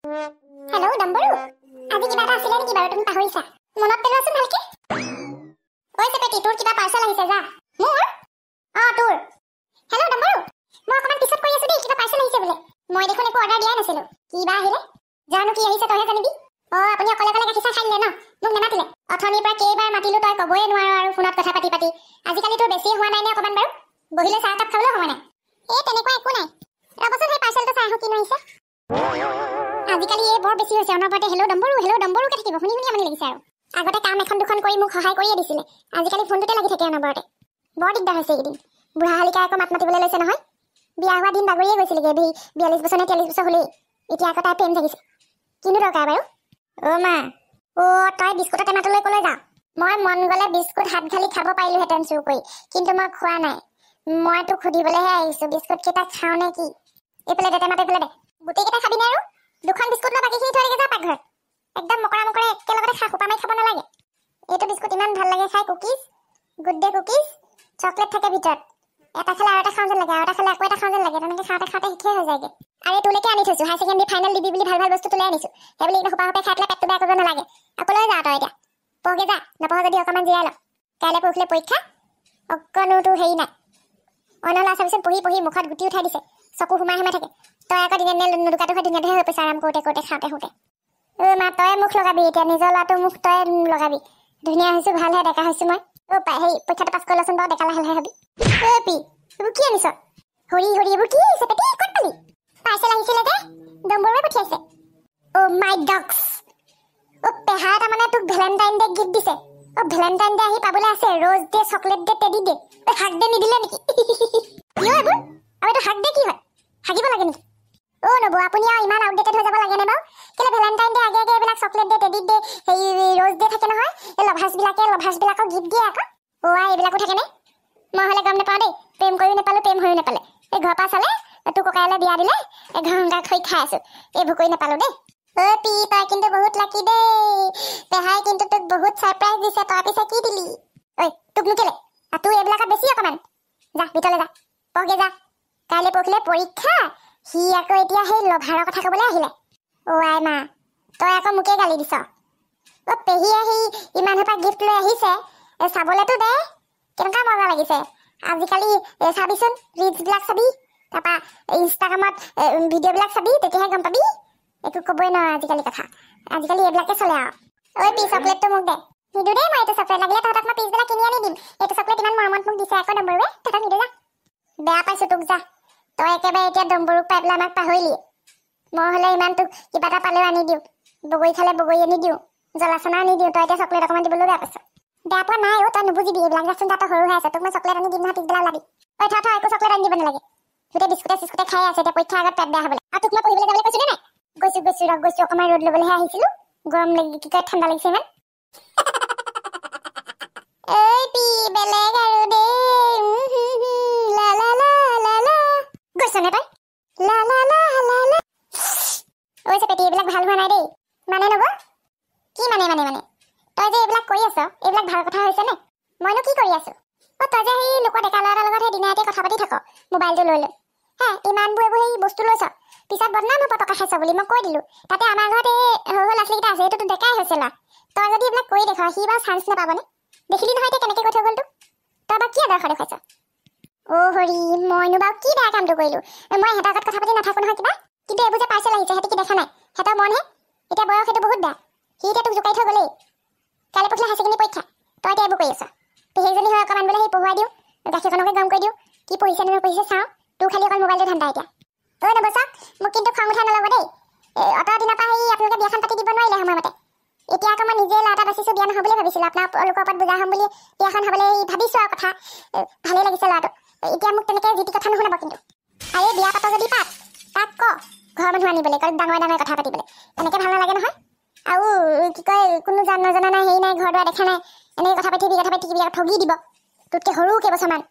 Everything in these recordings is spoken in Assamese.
হেল্ল' ডম্বৰু আজি কিবা এটা আছিলে নেকি বাৰু তুমি পাহৰিছা মনত পেলোৱাচোন ভালকে ঐ চেপেটি তোৰ কিবা পাৰ্চেল আহিছে যা মোৰ তোৰ হেল্ল' ডম্বৰু মই অকমান পিছত কৈ আছো দেই কিবা পাৰ্চেল আহিছে বোলে মই দেখোন একো অৰ্ডাৰ দিয়াই নাছিলো কিবা আহিলে জানো কি আহিছে তইহে জানিবি আপুনি অকলে অকলে গাখীৰ চাহ খাই দিলে ন মোক নেমাতিলে অথনিৰ পৰা কেইবাৰ মাতিলো তই ক'বই নোৱাৰ আৰু ফোনত কথা পাতি পাতি আজিকালি তোৰ বেছি হোৱা নাই নে অকমান বাৰু বহিলে চাহ কাপ খাবলৈ সময় নাই তেনেকুৱা একো নাই ৰ'বচোন সেই পাৰ্চেলটো চাই আহো কিনো আহিছে আজিকালি এই বৰ বেছি হৈছে অনবৰতে হেল্ল' ডম্বৰুকে থাকিব শুনি শুনি আমনি লাগিছে আৰু আগতে কাম এখন দুখন কৰি মোক সহায় কৰিয়ে দিছিলে আজিকালি ফোনটোতে লাগি থাকে অনবৰতে বৰ দিগদাৰ হৈছে এইকেইদিন বুঢ়া হালিকা আকৌ মাত মাতিবলৈ লৈছে নহয় বিয়া হোৱা দিন বাগৰিয়ে গৈছিলেগে 42 বছৰ নে 43 বছৰ হ'লেই এতিয়া আকৌ তাই প্ৰেম থাকিছে কিনো দৰকাৰ বাৰু মা তই বিস্কুটৰ টেমাটোলৈ ক'লৈ যাওঁ মই মন গ'লে বিস্কুট হাত ঘালি খাব পাৰিলোহেঁতেন চুৰ কৰি কিন্তু মই খোৱা নাই মই তোক সুধিবলৈহে আহিছো বিস্কুট কেইটা খাওঁ নে কি এইফালে দে টেমাটো এইফালে দে গোটেইকেইটা খাবি নে আৰু দুখন বিস্কুট লৈ বাকীখিনি থৈ দিকে যা পাকঘৰত একদম মকৰা একেলগতে খা সোপা মাৰি খাব নালাগে এইটো বিস্কুট ইমান ভাল লাগে খাই cookies good day cookies chocolate থাকে ভিতৰত এটা খালে আৰু এটা খাওঁ যেন লাগে আৰু এটা খালে আকৌ এটা খাওঁ যেন লাগে তেনেকৈ খাওঁতে শিকে হৈ যায়গে আৰু তোলৈকে আনি থৈছো হাই ছেকেণ্ডেৰী ফাইনেল দিবি বুলি ভাল ভাল বস্তু তোলৈ আনিছো সেইবুলি একদম সোপা খাই পেলাই পেটটো বেয়া কৰিব নালাগে আকৌ লৈ যা তই এতিয়া পঢ়গে যা নপঢ় যদি অকণমান জিৰাই ল কাইলৈ পৰহিলৈ পৰীক্ষা অকণোতো হেৰি নাই অন্য ল'ৰা চাবিচোন পঢ়ি মুখত গুটি উঠাই দিছে চকু সোমাই থাকে তই আকৌ দিনে নুদুকাটো হৈ ধুনীয়া হৈ পইচা আৰাম কৰোঁতে খাওঁতে মা তই মুখ লগাবি এতিয়া নিজৰ ল'ৰাটো মুখ তই লগাবি ধুনীয়া হৈছো ভালহে ডেকা হৈছো মই সেই পৰীক্ষাটো পাছ কৰি লচোন বাৰু ডেকা লাহে লাহে হবি পি এইবোৰ কি আনিছ হৰি এইবোৰ কি আহিছে পেটি ক'ত পালি পাৰ্চেল আহিছিলে যে ডম্বৰুৱে পঠিয়াইছে মাই ডগছ পেহা এটা মানে তোক ভেলেণ্টাইন ডে গিফ্ট দিছে ভেলেণ্টাইন ডে আহি পাবলৈ আছে rose day chocolate day teddy day hug day নিদিলে নেকি এইবোৰ আৰু এইটো হাক ডে কি হয় হাগিব লাগে নেকি নবৌ আপুনি আৰু ইমান আউটডেটেড হৈ যাব লাগে নে বাৰু কেলে ভেলেণ্টাইন ডে আগে এইবিলাক চকলেট ডে টেডি ডে সেই ৰ'জ ডে থাকে নহয় এই লভাৰ্ছবিলাকক গিফ্ট দিয়ে আকৌ এইবিলাকো থাকেনে মই হ'লে গম নাপাওঁ দেই প্ৰেম কৰিও নাপালো প্ৰেম হৈও নাপালে এই ঘৰৰ পৰা চালে তোৰ ককাইলৈ বিয়া দিলে ঘংগা খৈ খাই আছো এইবোৰ কৰি নাপালো দেই পি তই কিন্তু বহুত লাকি দেই পেহাই কিন্তু তোক বহুত ছাৰপ্ৰাইজ দিছে তই পিছে কি দিলি তোক নোকেলে তোৰ এইবিলাকত বেছি অকণমান যা ভিতৰলৈ যা পঢ়গে যা কাইলৈ পৰহিলৈ পৰীক্ষা সি আকৌ এতিয়া সেই লভাৰৰ কথা ক'বলৈ আহিলে আই মা তই আকৌ মোকে গালি দিছ পেহীয়ে সি ইমান সোপা গিফ্ট লৈ আহিছে চাবলেতো দে কেনেকুৱা মজা লাগিছে আজিকালি চাবিচোন ৰিলছবিলাক চাবি তাৰপৰা ইনষ্টাগ্ৰামত ভিডিঅ'বিলাক চাবি তেতিয়াহে গম পাবি একো ক'বই নহয় আজিকালি কথা আজিকালি এইবিলাকে চলে আৰু পি চকলেটটো মোক দে নিদো দেই মই এইটো চকলেট লাগিলে তহঁতক মই পিছবেলা কিনি আনি দিম এইটো চকলেট ইমান মৰমত মোক দিছে আকৌ ডম্বৰুৱে তহঁতক নিদো যা বেয়া পাইছো তোক যা তই একেবাৰে এতিয়া ডম্বৰুক পাই পেলাই আমাক পাহৰিলিয়ে মই হ'লে ইমান তোক কিবা এটা পালেও আনি দিওঁ বগৰী খালে বগৰী আনি দিওঁ জলাচনা আনি দিওঁ তই এতিয়া চকলেট অকণমান দিবলৈও বেয়া পাইছ বেয়া পোৱা নাই তই নুবুজিবি এইবিলাক যাচোন তাত সৰু হৈ আছে তোক মই চকলেট আনি দিম নহয় পিছবেলা ওলাবি থ একো চকলেট আনি দিব নালাগে গোটেই বিস্কুটে খাই আছে এতিয়া পৰীক্ষাৰ আগত পেট বেয়া হ'বলৈ আৰু তোক মই পঢ়িবলৈ যাবলৈ কৈছো নে নাই গৈছো অকণমান ৰ'দ ল'বলৈহে আহিছিলো গৰম লাগি কি কয় ঠাণ্ডা লাগিছে ইমান পি বেলেগ আৰু দেই গৈছ নে তই পেটি এইবিলাক ভাল হোৱা নাই দেই মানে নব কি মানে তই যে এইবিলাক কৰি আছ এইবিলাক ভাল কথা হৈছে নে মইনো কি কৰি আছো তই যে সেই লোকৰ ডেকা ল'ৰা এটাৰ লগত সেই দিনে ৰাতি কথা পাতি থাক মোবাইলটো লৈ ইমানবোৰ সেই বস্তু লৈছ পিছত বদনাম হ'ব টকা খাইছ বুলি মই কৈ দিলো তাতে আমাৰ ঘৰত এই সৰু ল'ৰা ছোৱালীকেইটা আছে এইটোতো ডেকাই হৈছে ল'ৰা তই যদি এইবিলাক কৰি দেখ সি বাৰু চান্স নাপাবনে দেখিলি নহয় এতিয়া কেনেকৈ কৈ থৈ গ'ল তোক তই বাৰু কি আদৰ্শ দেখুৱাইছ হৰি মইনো বাৰু কি বেয়া কামটো কৰিলো মই সিহঁতৰ আগত কথা পাতি নাথাকো নহয় কিবা কিন্তু এইবোৰ যে পাৰ্চেল আহিছে সিহঁতে কি দেখা নাই সিহঁতৰ মনহে এতিয়া বয়স সেইটো বহুত বেয়া সি এতিয়া তোক জোকাই থৈ গ'লেই কাইলৈ পৰহিলৈ হাই ছেকেণ্ডেৰী পৰীক্ষা তই এতিয়া এইবোৰ কৰি আছ পেহীজনী হৈ অকণমান বোলে সেই পঢ়ুৱাই দিওঁ গাখীৰখনকে গৰম কৰি দিওঁ কি পঢ়িছে নে নপঢ়িছে চাওঁ তোৰ খালি অকল মোবাইলটো ধান্দা এতিয়া নবছক মোক কিন্তু খং উঠাই নল'ব দেই অতৰ দিনৰ পৰা সেই আপোনালোকে বিয়াখন পাতি দিব নোৱাৰিলে সময়মতে এতিয়া আকৌ মই নিজে ল'ৰা এটা বাচিছোঁ বিয়া নহয় বুলি ভাবিছিলোঁ আপোনালোকৰ ওপৰত বুজা হ'ম বুলি বিয়াখন হ'বলৈ ভাবিছোঁ আৰু কথা ভালেই লাগিছে ল'ৰাটো এতিয়া মোক তেনেকৈ যি টি কথা নুশুনাব কিন্তু আৰু বিয়া পাত যদি পাত তাক ঘৰৰ মানুহ আনিবলৈ ডাঙৰ কথা পাতিবলৈ এনেকৈ ভাল নালাগে নহয় আৰু কি কয় কোনো নজনা নাই হেৰি নাই ঘৰ দুৱাৰ দেখা নাই এনেকৈ কথা পাতিবি ঠগি দিব তোতকৈ সৰু কেইবছৰমান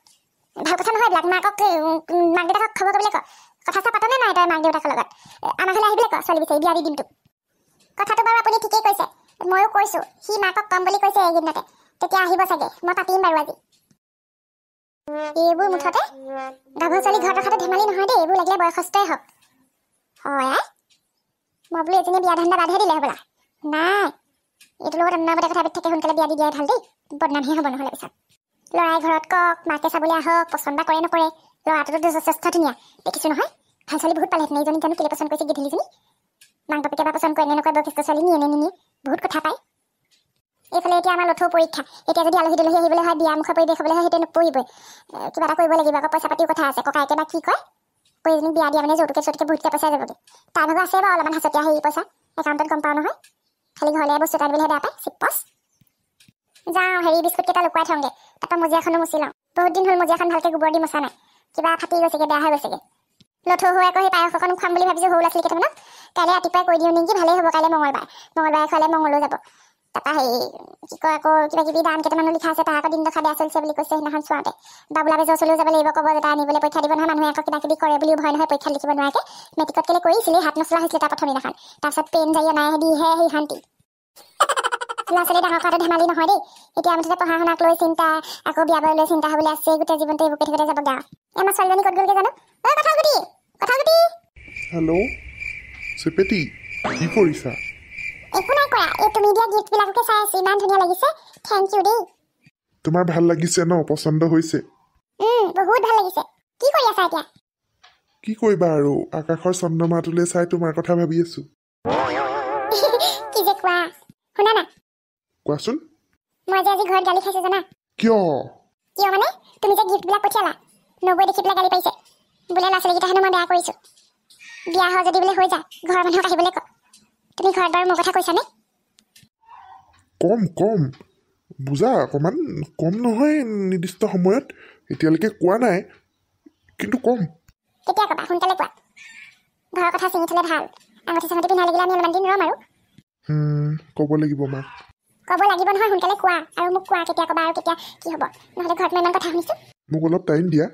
ভাল কথা নহয় এইবিলাক মাক দেউতাকক খবৰ কৰিবলৈ কথা পাতনে নাই তই মাক দেউতাকৰ লগত আমাৰ ঘৰলৈ আহিবলৈ ছোৱালী বিচাৰি বিয়া দি দিম তোক কথাটো বাৰু আপুনি ঠিকেই কৈছে ময়ো কৈছোঁ সি মাকক কম বুলি কৈছে এইকেইদিনতে তেতিয়া আহিব চাগে মই পাতিম বাৰু আজি এইবোৰ মুঠতে গাভৰু ছোৱালী ঘৰত ৰখাটো ধেমালি নহয় দেই এইবোৰ লাগিলে বয়সস্থই হওক হয় মই বোলো এজনী বিয়া ধান্দা বাদহে দিলে হ'বলা নাই এইটোৰ লগত অন্যমতে কথা পাতি থাকে সোনকালে বিয়া দি দিয়াই ভাল দেই বদনামহে হ'ব নহ'লে পিছত ল'ৰাই ঘৰত কওক মাকে চাবলৈ আহক পচন্দ কৰে নকৰে ল'ৰাটোতো যথেষ্ট ধুনীয়া দেখিছোঁ নহয় ভাল ছোৱালী বহুত পালেহেঁতেন এইজনী জানো কেলে পচন্দ কৰিছে গিধেলিজনী মাক বাপেকে বা পচন্দ কৰে নে নকৰে বয়সস্থ ছোৱালী নিয়ে নিনিয়ে বহুত কথা পায় এইফালে এতিয়া আমাৰ লথৌ পৰীক্ষা এতিয়া যদি আলহী দুলহী আহিবলৈ হয় বিয়া মুখৰ পৰিৱেশ হ'বলৈ হয় সেইটো নপৰিবই কিবা এটা কৰিব লাগিব আকৌ পইচা পাতিও কথা আছে ককাইকে বা কি কয় এজনী বিয়া দিয়া মানে যৌতুকে চৌতুকে বহুতকৈ পইচা যাবগৈ তাৰ ভাগৰ আছে বাৰু অলপমান হাঁচতীয়া হেৰি পইচা একাউণ্টত গম পাওঁ নহয় খালি ঘৰলৈ বস্তু এটা দিবলৈহে বেয়া পায় চিপছ যাওঁ হেৰি বিস্কুট কেইটা লুকুৱাই থওঁগৈ তাৰপৰা মজিয়াখনো মুচি লওঁ বহুত দিন হ'ল মজিয়াখন ভালকৈ গোবৰ দি মচা নাই কিবা ফাটি গৈছেগৈ বেয়া হৈ গৈছেগৈ লথৌ হৈ আকৌ সেই পায়স অকণ খুৱাম বুলি ভাবিছোঁ সৰু ল'ৰা ছোৱালী কেইটামানক কাইলৈ ৰাতিপুৱাই কৈ দিওঁ নেকি ভালেই হ'ব কাইলৈ মঙলবাৰে খোৱালে মঙলো যাব তাৰপৰা হেৰি কি কয় আকৌ কিবা কিবি দাম কেইটামানো লিখা আছে তাৰ আকৌ দিন দখা বেয়া চলিছে বুলি কৈছে সেইদিনাখন চোৱাতে বাবুলা বেজৰ ওচৰলৈও যাব লাগিব ক'ব যেতিয়া আনিবলৈ পৰীক্ষা দিব নহয় মানুহে আকৌ কিবা কিবি কৰে বুলিও ভয় নহয় পৰীক্ষা লিখিব নোৱাৰাকৈ মেট্ৰিকত কেলৈ কৰিছিলে হাত নচলা হৈছিলে তাৰ প্ৰথম দিনাখন তাৰপিছত পেন জাৰি অনাই দিহে সেই শান্তি ল'ৰা ছোৱালী ডাঙৰ কৰাটো ধেমালি নহয় দেই এতিয়া মুঠতে পঢ়া শুনাক লৈ চিন্তা আকৌ বিয়া বাৰুলৈ চিন্তা হ'বলৈ আছে গোটেই জীৱনটো এইবোৰকে থাকোঁতে যাবগৈ আৰু আমাৰ ছোৱালীজনী ক'ত গ'লগৈ জানো কথাগুটি হেল্ল' চেপেটি কি কৰিছা একো নাই কৰা এই তুমি দিয়া গিফ্টবিলাককে চাই আছোঁ ইমান ধুনীয়া লাগিছে থেংক ইউ দেই তোমাৰ ভাল লাগিছে ন পচন্দ হৈছে বহুত ভাল লাগিছে কি কৰি আছা এতিয়া কি কৰিবা আৰু আকাশৰ চন্দ্ৰমাটোলৈ চাই তোমাৰ কথা ভাবি আছো কি যে কোৱা শুনা না কোৱাচোন মই যে আজি ঘৰত গালি খাইছোঁ জানা কিয় মানে তুমি যে গিফ্টবিলাক পঠিয়ালা নবৈ দেখি পেলাই গালি পাৰিছে বোলে ল'ৰা ছোৱালীকেইটা হেনো মই বেয়া কৰিছোঁ বিয়া হয় যদি বোলে হৈ যায় ঘৰৰ মানুহক আহিবলৈ কয় তুমি ঘৰত বাৰু মোৰ কথা কৈছানে কম বুজা অকণমান কম নহয় নিৰ্দিষ্ট সময়ত এতিয়ালৈকে কোৱা নাই কিন্তু কম কেতিয়া ক'বা সোনকালে কোৱা ঘৰৰ কথা চিঙি থ'লে ভাল আঙুঠি চাঙুঠি পিন্ধাই লাগিলে আমি অলপমান দিন ৰ'ম আৰু ক'ব লাগিব মাক ক'ব লাগিব নহয় সোনকালে কোৱা আৰু মোক কোৱা কেতিয়া ক'বা আৰু কেতিয়া কি হ'ব নহ'লে ঘৰত মই ইমান কথা শুনিছোঁ মোক অলপ টাইম দিয়া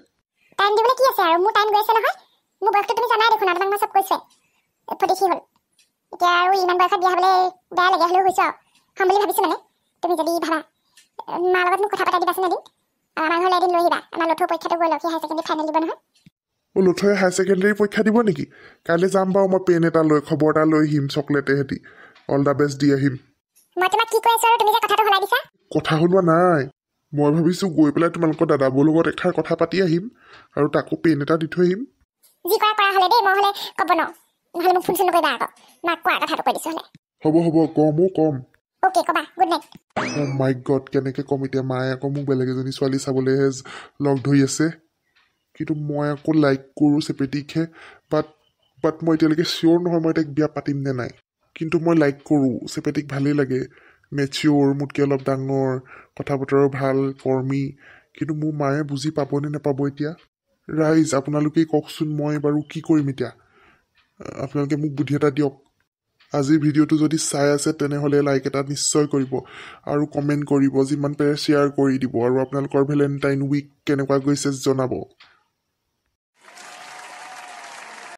টাইম দিবলৈ কি আছে আৰু মোৰ টাইম গৈ আছে নহয় মোৰ বয়সটো তুমি জানাই দেখোন আপোনাক মই চব কৈছে ফটিকি হ'ল এতিয়া আৰু ইমান বয়সত বিয়া হ'বলৈ বেয়া লাগে হ'লেও হৈছোঁ আৰু হ'ম বুলি ভাবিছোঁ মানে তুমি যদি ভাবা মাৰ লগত মোক কথা পাতাই দিবাচোন এদিন আমাৰ ঘৰলৈ এদিন লৈ আহিবা আমাৰ লথৌ পৰীক্ষাটো গৈ লওক সি হায়াৰ ছেকেণ্ডেৰী ফাইনেল দিব নহয় লথৌৱে হায়াৰ ছেকেণ্ডেৰী পৰীক্ষা দিব নেকি কাইলৈ যাম বাৰু মই পেন এটা লৈ খবৰ এটা লৈ আহিম চকলেটেহেঁতি অল দ্য বেষ্ট দি আহিম মই তোমাক কি কৈ আছোঁ আৰু তুমি যে কথাটো সলাই দিছা কথা শুনোৱা নাই মই ভাবিছোঁ গৈ পেলাই তোমালোকৰ দাদাবোৰৰ লগত এষাৰ কথা পাতি আহিম আৰু তাকো পেন এটা দি থৈ আহিম যি কৰা হ'লে দেই মই হ'লে ক'ব ন নহ'লে মোক ফোন চোন নকৰিবা আকৌ মাক কোৱা কথাটো কৈ দিছোঁ হ'লে হ'ব কম অ'কে ক'বা গুড নাইট মাই গড কেনেকৈ ক'ম এতিয়া মায়ে আকৌ মোক বেলেগ এজনী ছোৱালী চাবলৈহে লগ ধৰি আছে কিন্তু মই আকৌ লাইক কৰোঁ চেপেটিকহে বাট মই এতিয়ালৈকে চিয়'ৰ নহয় মই তাইক বিয়া পাতিম নে নাই কিন্তু মই লাইক কৰোঁ চেপেটিক ভালেই লাগে মেচিয়'ৰ মোতকৈ অলপ ডাঙৰ কথা বতৰাও ভাল কৰ্মী কিন্তু মোৰ মায়ে বুজি পাবনে নাপাব এতিয়া ৰাইজ আপোনালোকেই কওকচোন মই বাৰু কি কৰিম এতিয়া আপোনালোকে মোক বুদ্ধি এটা দিয়ক আজিৰ ভিডিঅ'টো যদি চাই আছে তেনেহ'লে লাইক এটা নিশ্চয় কৰিব আৰু কমেণ্ট কৰিব যিমান পাৰে শ্বেয়াৰ কৰি দিব আৰু আপোনালোকৰ ভেলেণ্টাইন উইক কেনেকুৱা গৈছে জনাব